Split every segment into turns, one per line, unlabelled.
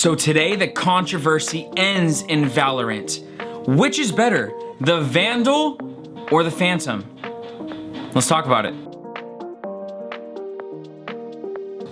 So today the controversy ends in Valorant. Which is better, the Vandal or the Phantom? Let's talk about it.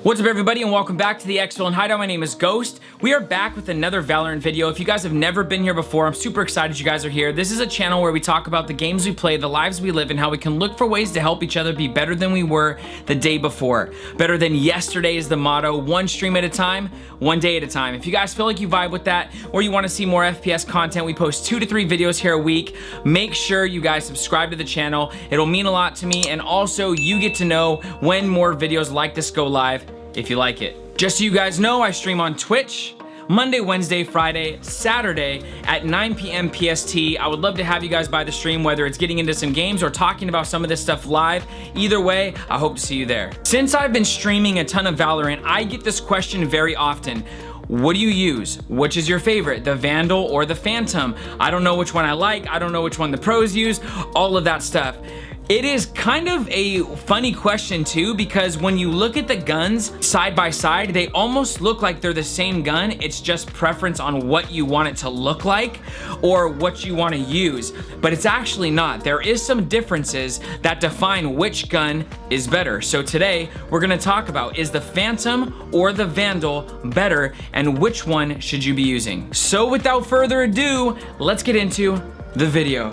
What's up everybody and welcome back to the X-Villain Hideout. My name is Ghost. We are back with another Valorant video. If you guys have never been here before, I'm super excited you guys are here. This is a channel where we talk about the games we play, the lives we live, and how we can look for ways to help each other be better than we were the day before. Better than yesterday is the motto. One stream at a time, one day at a time. If you guys feel like you vibe with that or you want to see more FPS content, we post 2 to 3 videos here a week. Make sure you guys subscribe to the channel. It'll mean a lot to me, and also you get to know when more videos like this go live if you like it. Just so you guys know, I stream on Twitch Monday, Wednesday, Friday, Saturday at 9 p.m. PST. I would love to have you guys by the stream, whether it's getting into some games or talking about some of this stuff live. Either way, I hope to see you there. Since I've been streaming a ton of Valorant, I get this question very often. What do you use? Which is your favorite, the Vandal or the Phantom? I don't know which one I like. I don't know which one the pros use, all of that stuff. It is kind of a funny question too, because when you look at the guns side by side, they almost look like they're the same gun. It's just preference on what you want it to look like or what you want to use, but it's actually not. There is some differences that define which gun is better. So today we're gonna talk about, is the Phantom or the Vandal better, and which one should you be using? So without further ado, let's get into the video.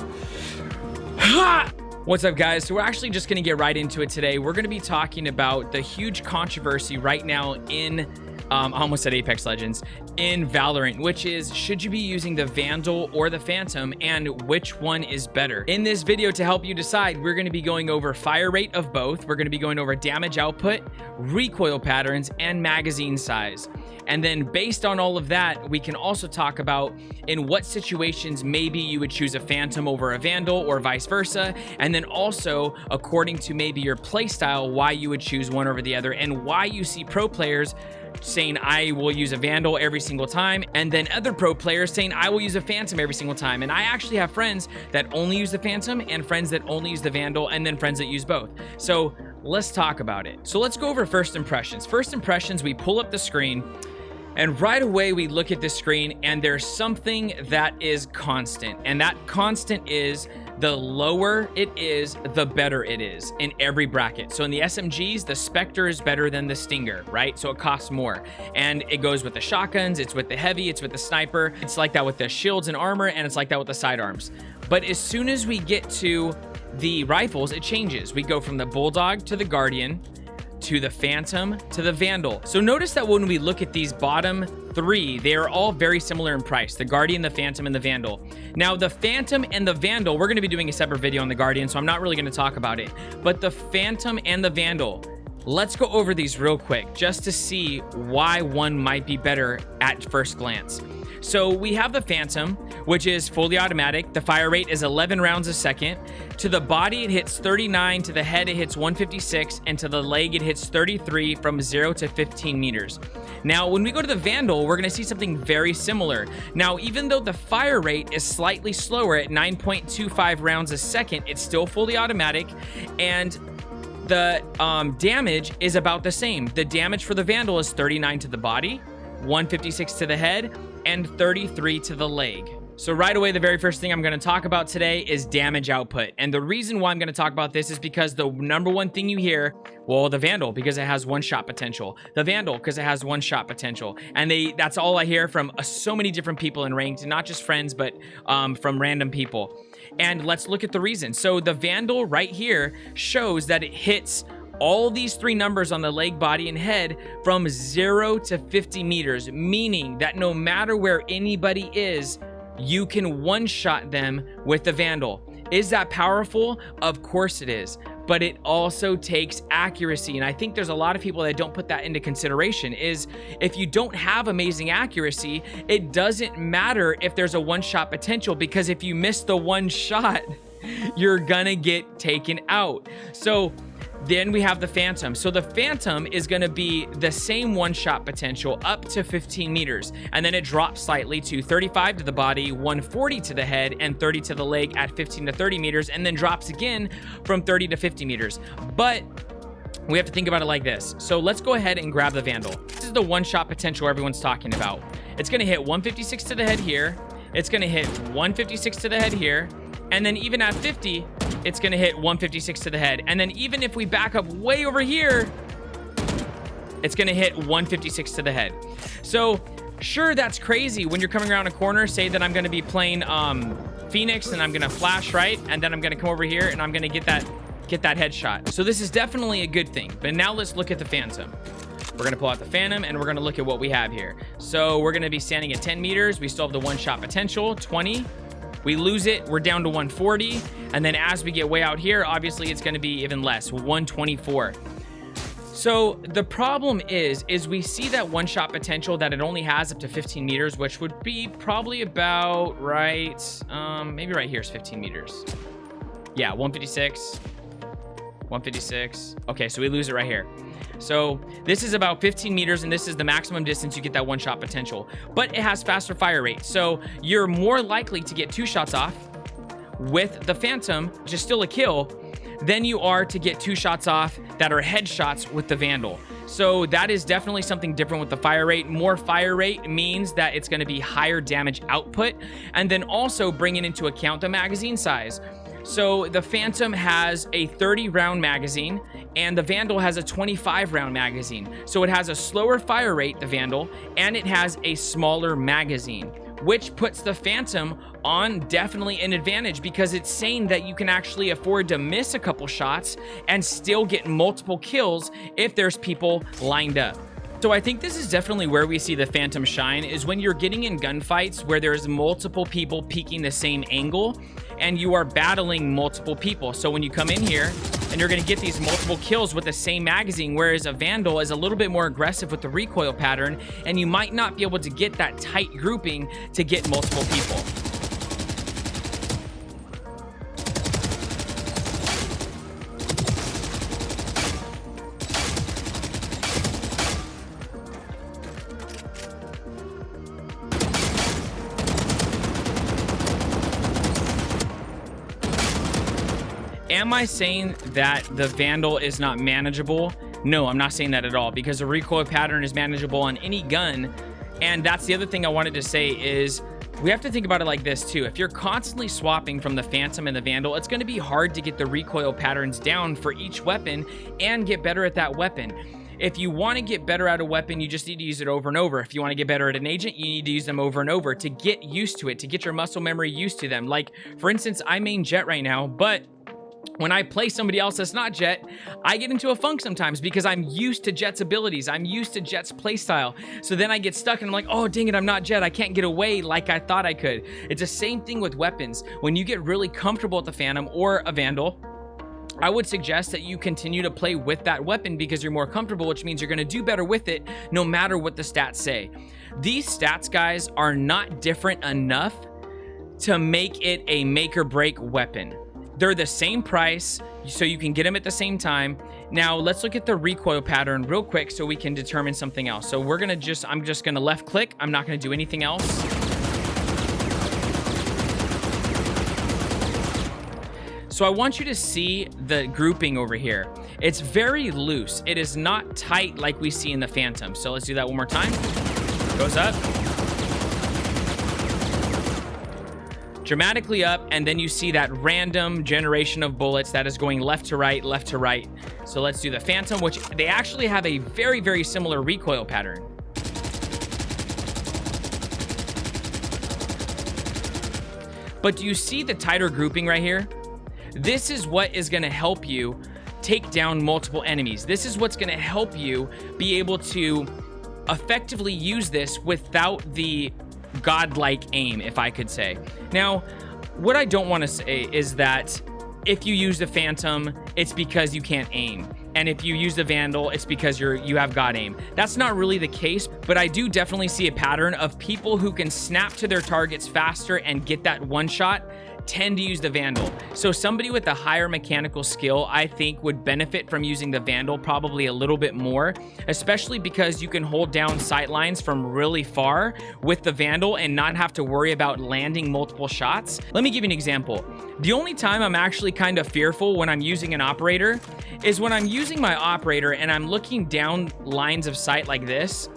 What's up guys? So we're actually just gonna get right into it today. We're gonna be talking about the huge controversy right now in, I almost said Apex Legends, in Valorant, which is, should you be using the Vandal or the Phantom, and which one is better? In this video, to help you decide, we're gonna be going over fire rate of both. We're gonna be going over damage output, recoil patterns, and magazine size. And then based on all of that, we can also talk about in what situations maybe you would choose a Phantom over a Vandal or vice versa. And then also, according to maybe your play style, why you would choose one over the other, and why you see pro players saying I will use a Vandal every single time, and then other pro players saying I will use a Phantom every single time. And I actually have friends that only use the Phantom, and friends that only use the Vandal, and then friends that use both. So let's talk about it. So let's go over first impressions. First impressions, we pull up the screen, and right away we look at this screen and there's something that is constant, and that constant is the lower it is, the better it is in every bracket. So in the SMGs, the Spectre is better than the Stinger, right? So it costs more, and it goes with the shotguns, it's with the heavy, it's with the sniper, it's like that with the shields and armor, and it's like that with the sidearms. But as soon as we get to the rifles, it changes. We go from the Bulldog to the Guardian, to the Phantom, to the Vandal. So notice that when we look at these bottom 3, they are all very similar in price: the Guardian, the Phantom, and the Vandal. Now the Phantom and the Vandal, we're going to be doing a separate video on the Guardian, so I'm not really going to talk about it. But the Phantom and the Vandal, let's go over these real quick just to see why one might be better at first glance. So we have the Phantom, which is fully automatic. The fire rate is 11 rounds a second. To the body, it hits 39. To the head, it hits 156. And to the leg, it hits 33 from 0 to 15 meters. Now, when we go to the Vandal, we're going to see something very similar. Now, even though the fire rate is slightly slower at 9.25 rounds a second, it's still fully automatic. And the damage is about the same. The damage for the Vandal is 39 to the body, 156 to the head, and 33 to the leg. So right away, the very first thing I'm going to talk about today is damage output. And the reason why I'm going to talk about this is because the number one thing you hear, well, the Vandal, because it has one shot potential. The Vandal, because it has one shot potential. And that's all I hear from so many different people in ranked, not just friends, but from random people. And let's look at the reason. So the Vandal right here shows that it hits all these 3 numbers on the leg, body, and head from 0 to 50 meters, meaning that no matter where anybody is, you can one-shot them with the Vandal. Is that powerful? Of course it is, but it also takes accuracy. And I think there's a lot of people that don't put that into consideration, is if you don't have amazing accuracy, it doesn't matter if there's a one-shot potential, because if you miss the one shot, you're gonna get taken out. So then we have the Phantom. So the Phantom is going to be the same one-shot potential up to 15 meters. And then it drops slightly to 35 to the body, 140 to the head, and 30 to the leg at 15 to 30 meters, and then drops again from 30 to 50 meters. But we have to think about it like this. So let's go ahead and grab the Vandal. This is the one-shot potential everyone's talking about. It's going to hit 156 to the head here. It's going to hit 156 to the head here. And then even at 50, it's going to hit 156 to the head. And then even if we back up way over here, it's going to hit 156 to the head. So sure, that's crazy when you're coming around a corner. Say that I'm going to be playing Phoenix and I'm going to flash right. And then I'm going to come over here and I'm going to get that headshot. So this is definitely a good thing. But now let's look at the Phantom. We're going to pull out the Phantom and we're going to look at what we have here. So we're going to be standing at 10 meters. We still have the one-shot potential, 20. We lose it, we're down to 140. And then as we get way out here, obviously it's going to be even less, 124. So the problem is we see that one-shot potential that it only has up to 15 meters, which would be probably about right, maybe right here is 15 meters. Yeah, 156, 156. Okay, so we lose it right here. So this is about 15 meters, and this is the maximum distance you get that one-shot potential. But it has faster fire rate, so you're more likely to get 2 shots off with the Phantom, which is still a kill, than you are to get 2 shots off that are headshots with the Vandal. So that is definitely something different with the fire rate. More fire rate means that it's going to be higher damage output, and then also bringing into account the magazine size. So the Phantom has a 30-round magazine, and the Vandal has a 25-round magazine. So it has a slower fire rate, the Vandal, and it has a smaller magazine, which puts the Phantom on definitely an advantage because it's saying that you can actually afford to miss a couple shots and still get multiple kills if there's people lined up. So I think this is definitely where we see the Phantom shine, is when you're getting in gunfights where there's multiple people peeking the same angle and you are battling multiple people. So when you come in here and you're going to get these multiple kills with the same magazine, whereas a Vandal is a little bit more aggressive with the recoil pattern, and you might not be able to get that tight grouping to get multiple people. Am I saying that the Vandal is not manageable? No, I'm not saying that at all, because the recoil pattern is manageable on any gun. And that's the other thing I wanted to say is we have to think about it like this too. If you're constantly swapping from the Phantom and the Vandal, it's going to be hard to get the recoil patterns down for each weapon and get better at that weapon. If you want to get better at a weapon, you just need to use it over and over. If you want to get better at an agent, you need to use them over and over to get used to it, to get your muscle memory used to them. Like, for instance, I main Jet right now, but when I play somebody else that's not Jet, I get into a funk sometimes because I'm used to Jet's abilities. I'm used to Jet's playstyle. So then I get stuck and I'm like, oh, dang it, I'm not Jet. I can't get away like I thought I could. It's the same thing with weapons. When you get really comfortable with the Phantom or a Vandal, I would suggest that you continue to play with that weapon because you're more comfortable, which means you're going to do better with it no matter what the stats say. These stats, guys, are not different enough to make it a make or break weapon. They're the same price, so you can get them at the same time. Now, let's look at the recoil pattern real quick so we can determine something else. So I'm just gonna left click. I'm not gonna do anything else. So I want you to see the grouping over here. It's very loose. It is not tight like we see in the Phantom. So let's do that one more time. Goes up. Dramatically up, and then you see that random generation of bullets that is going left to right, left to right. So let's do the Phantom, which they actually have a very, very similar recoil pattern. But do you see the tighter grouping right here? This is what is going to help you take down multiple enemies. This is what's going to help you be able to effectively use this without the godlike aim, if I could say. Now, what I don't want to say is that if you use the Phantom, it's because you can't aim. And if you use the Vandal, it's because you have god aim. That's not really the case, but I do definitely see a pattern of people who can snap to their targets faster and get that one shot tend to use the Vandal. So somebody with a higher mechanical skill, I think, would benefit from using the Vandal probably a little bit more, especially because you can hold down sight lines from really far with the Vandal and not have to worry about landing multiple shots. Let me give you an example. The only time I'm actually kind of fearful when I'm using an operator is when I'm using my operator and I'm looking down lines of sight like this,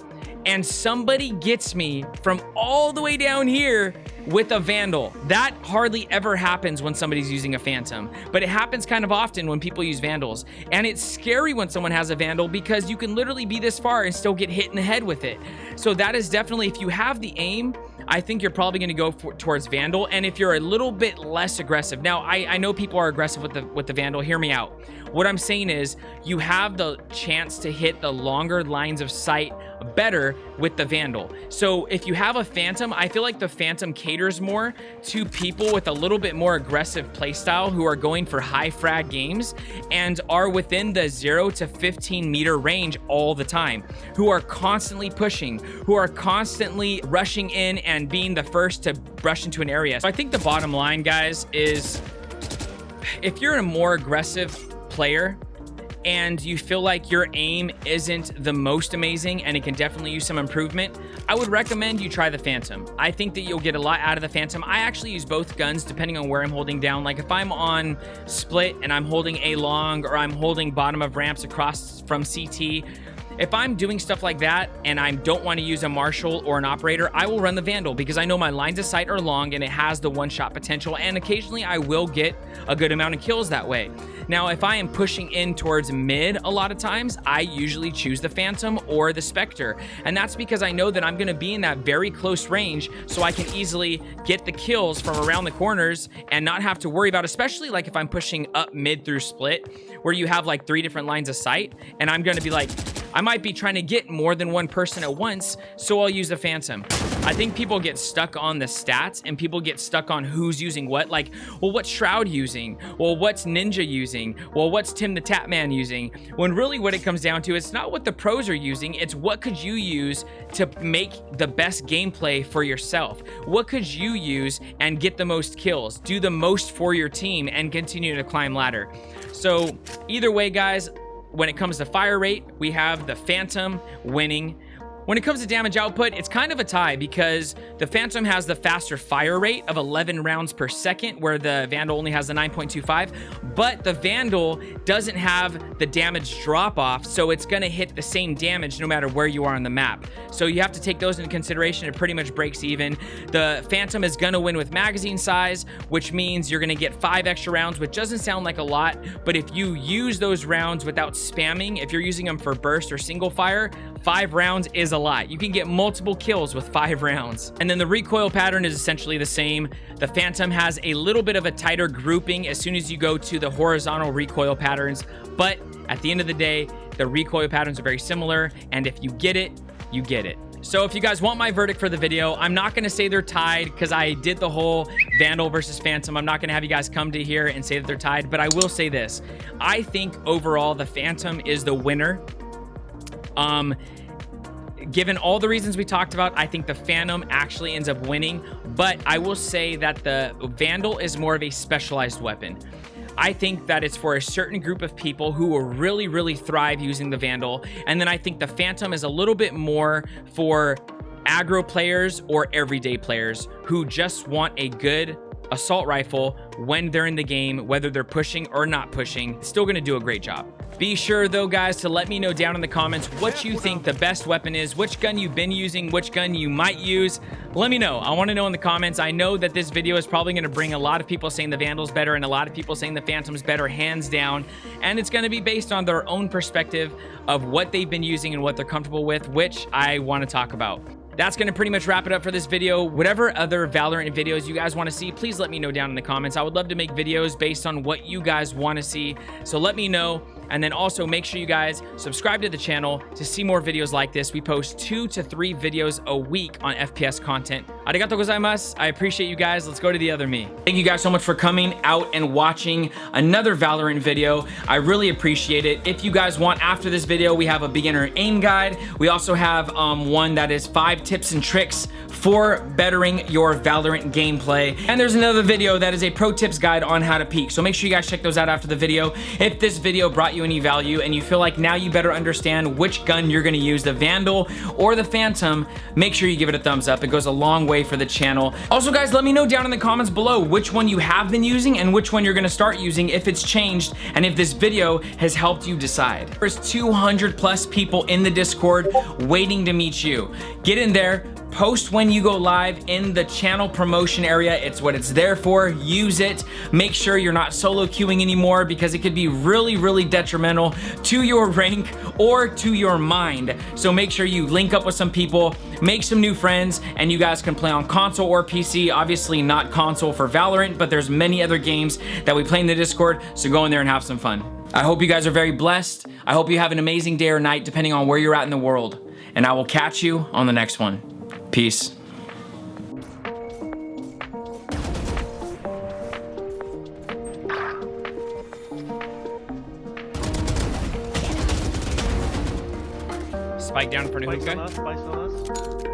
and somebody gets me from all the way down here with a Vandal. That hardly ever happens when somebody's using a Phantom, but it happens kind of often when people use Vandals. And it's scary when someone has a Vandal because you can literally be this far and still get hit in the head with it. So that is definitely, if you have the aim, I think you're probably going to go towards Vandal. And if you're a little bit less aggressive, now I know people are aggressive with the Vandal. Hear me out. What I'm saying is you have the chance to hit the longer lines of sight better with the Vandal. So if you have a Phantom, I feel like the Phantom caters more to people with a little bit more aggressive playstyle who are going for high frag games and are within the 0 to 15 meter range all the time, who are constantly pushing, who are constantly rushing in and being the first to rush into an area. So I think the bottom line, guys, is if you're a more aggressive player and you feel like your aim isn't the most amazing and it can definitely use some improvement, I would recommend you try the Phantom. I think that you'll get a lot out of the Phantom. I actually use both guns depending on where I'm holding down. Like if I'm on split and I'm holding A long, or I'm holding bottom of ramps across from CT, if I'm doing stuff like that and I don't want to use a Marshal or an Operator, I will run the Vandal because I know my lines of sight are long and it has the one-shot potential, and occasionally I will get a good amount of kills that way. Now, if I am pushing in towards mid a lot of times, I usually choose the Phantom or the Spectre, and that's because I know that I'm going to be in that very close range, so I can easily get the kills from around the corners and not have to worry about, especially like if I'm pushing up mid through split, where you have like 3 different lines of sight, and I'm going to be like, I might be trying to get more than one person at once, so I'll use the Phantom. I think people get stuck on the stats and people get stuck on who's using what. Like, well, what's Shroud using? Well, what's Ninja using? Well, what's Tim the Tatman using? When really what it comes down to, it's not what the pros are using, it's what could you use to make the best gameplay for yourself? What could you use and get the most kills, do the most for your team, and continue to climb ladder? So either way, guys, when it comes to fire rate, we have the Phantom winning. When it comes to damage output, it's kind of a tie because the Phantom has the faster fire rate of 11 rounds per second, where the Vandal only has the 9.25, but the Vandal doesn't have the damage drop off, so it's going to hit the same damage no matter where you are on the map. So you have to take those into consideration. It pretty much breaks even. The Phantom is going to win with magazine size, which means you're going to get 5 extra rounds, which doesn't sound like a lot, but if you use those rounds without spamming, if you're using them for burst or single fire, 5 rounds is a lot. You can get multiple kills with 5 rounds. And then the recoil pattern is essentially the same. The Phantom has a little bit of a tighter grouping as soon as you go to the horizontal recoil patterns, but at the end of the day, the recoil patterns are very similar, and if you get it, you get it. So if you guys want my verdict for the video, I'm not going to say they're tied because I did the whole Vandal versus Phantom. I'm not going to have you guys come to here and say that they're tied, but I will say this. I think overall the Phantom is the winner. Given all the reasons we talked about, I think the Phantom actually ends up winning, but I will say that the Vandal is more of a specialized weapon. I think that it's for a certain group of people who will really, really thrive using the Vandal, and then I think the Phantom is a little bit more for aggro players or everyday players who just want a good assault rifle when they're in the game, whether they're pushing or not pushing. Still gonna do a great job. Be sure though, guys, to let me know down in the comments what you think the best weapon is, which gun you've been using, which gun you might use. Let me know. I want to know in the comments. I know that this video is probably going to bring a lot of people saying the Vandal's better and a lot of people saying the Phantom's better, hands down, and it's going to be based on their own perspective of what they've been using and what they're comfortable with, which I want to talk about. That's going to pretty much wrap it up for this video. Whatever other Valorant videos you guys want to see, please let me know down in the comments. I would love to make videos based on what you guys want to see, so let me know. And then also make sure you guys subscribe to the channel to see more videos like this. We post 2 to 3 videos a week on FPS content. Arigatou gozaimasu. I appreciate you guys. Let's go to the other me. Thank you guys so much for coming out and watching another Valorant video. I really appreciate it. If you guys want, after this video, we have a beginner aim guide. We also have one that is 5 tips and tricks for bettering your Valorant gameplay. And there's another video that is a pro tips guide on how to peek. So make sure you guys check those out after the video. If this video brought you you any value and you feel like now you better understand which gun you're going to use, the Vandal or the Phantom, make sure you give it a thumbs up. It goes a long way for the channel. Also, guys, let me know down in the comments below which one you have been using and which one you're going to start using, if it's changed and if this video has helped you decide. There's 200 plus people in the Discord waiting to meet you. Get in there. Post when you go live in the channel promotion area. It's what it's there for. Use it. Make sure you're not solo queuing anymore, because it could be really detrimental to your rank or to your mind. So make sure you link up with some people, make some new friends, and you guys can play on console or PC. Obviously not console for Valorant, but there's many other games that we play in the Discord, so go in there and have some fun. I hope you guys are very blessed. I hope you have an amazing day or night, depending on where you're at in the world. And I will catch you on the next one. Peace. Spike down in front of hookah.
Spike's on us.